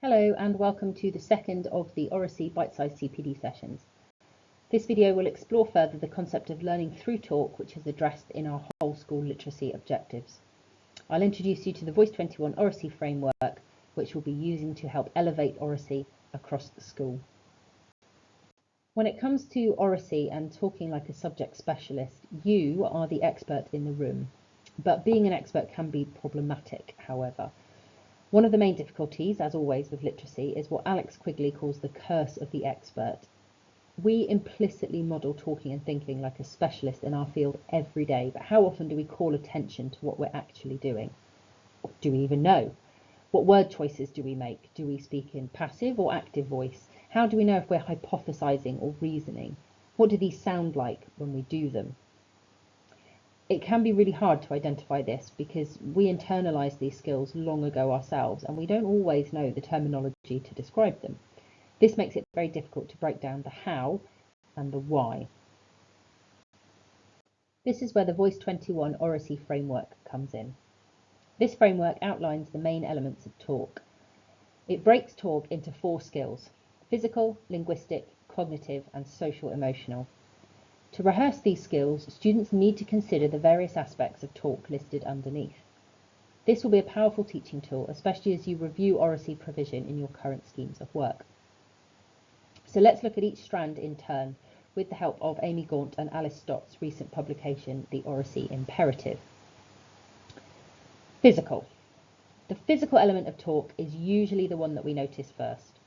Hello and welcome to the second of the Oracy Bitesize CPD sessions. This video will explore further the concept of learning through talk, which is addressed in our whole school literacy objectives. I'll introduce you to the Voice 21 Oracy framework, which we'll be using to help elevate Oracy across the school. When it comes to Oracy and talking like a subject specialist, you are the expert in the room, but being an expert can be problematic, however. One of the main difficulties, as always with literacy, is what Alex Quigley calls the curse of the expert. We implicitly model talking and thinking like a specialist in our field every day, but how often do we call attention to what we're actually doing? Do we even know? What word choices do we make? Do we speak in passive or active voice? How do we know if we're hypothesizing or reasoning? What do these sound like when we do them? It can be really hard to identify this because we internalised these skills long ago ourselves and we don't always know the terminology to describe them. This makes it very difficult to break down the how and the why. This is where the Voice 21 Oracy framework comes in. This framework outlines the main elements of talk. It breaks talk into 4 skills: physical, linguistic, cognitive and social emotional. To rehearse these skills, students need to consider the various aspects of talk listed underneath. This will be a powerful teaching tool, especially as you review Oracy provision in your current schemes of work. So let's look at each strand in turn with the help of Amy Gaunt and Alice Stott's recent publication, The Oracy Imperative. Physical. The physical element of talk is usually the one that we notice first.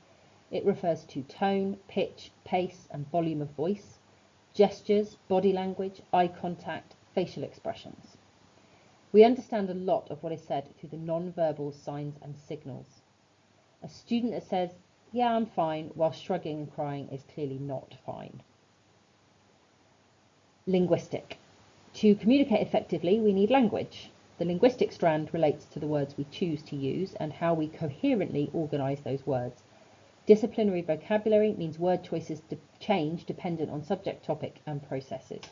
It refers to tone, pitch, pace and volume of voice, gestures, body language, eye contact, facial expressions. We understand a lot of what is said through the non-verbal signs and signals. A student that says, "Yeah, I'm fine," while shrugging and crying is clearly not fine. Linguistic. To communicate effectively, we need language. The linguistic strand relates to the words we choose to use and how we coherently organise those words. Disciplinary vocabulary means word choices change dependent on subject, topic and processes.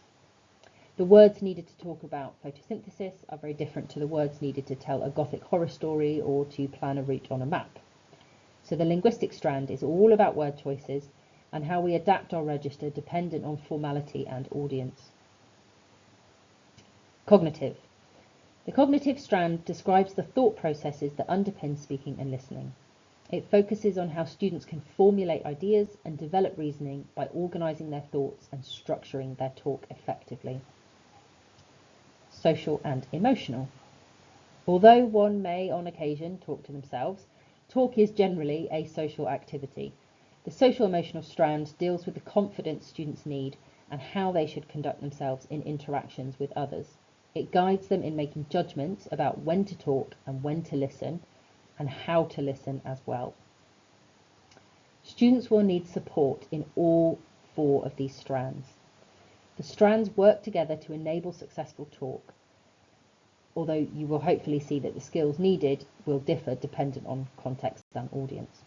The words needed to talk about photosynthesis are very different to the words needed to tell a gothic horror story or to plan a route on a map. So the linguistic strand is all about word choices and how we adapt our register dependent on formality and audience. Cognitive. The cognitive strand describes the thought processes that underpin speaking and listening. It focuses on how students can formulate ideas and develop reasoning by organising their thoughts and structuring their talk effectively. Social and emotional. Although one may on occasion talk to themselves, talk is generally a social activity. The social emotional strand deals with the confidence students need and how they should conduct themselves in interactions with others. It guides them in making judgments about when to talk and when to listen, and how to listen as well. Students will need support in all 4 of these strands. The strands work together to enable successful talk, although you will hopefully see that the skills needed will differ dependent on context and audience.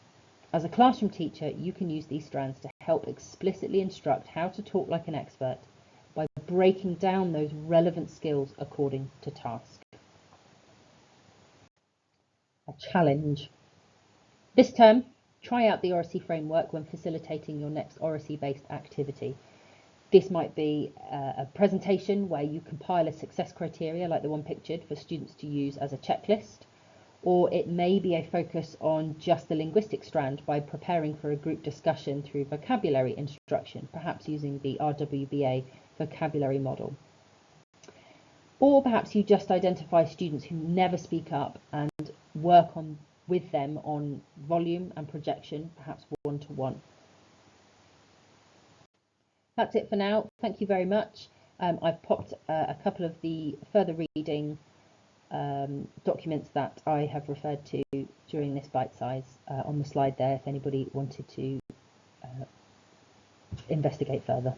As a classroom teacher, you can use these strands to help explicitly instruct how to talk like an expert by breaking down those relevant skills according to task. A challenge. This term, try out the Oracy framework when facilitating your next Oracy-based activity. This might be a presentation where you compile a success criteria like the one pictured for students to use as a checklist, or it may be a focus on just the linguistic strand by preparing for a group discussion through vocabulary instruction, perhaps using the RWBA vocabulary model. Or perhaps you just identify students who never speak up and work with them on volume and projection, perhaps one-to-one. That's it for now. Thank you very much. I've popped a couple of the further reading documents that I have referred to during this bite size on the slide there if anybody wanted to investigate further.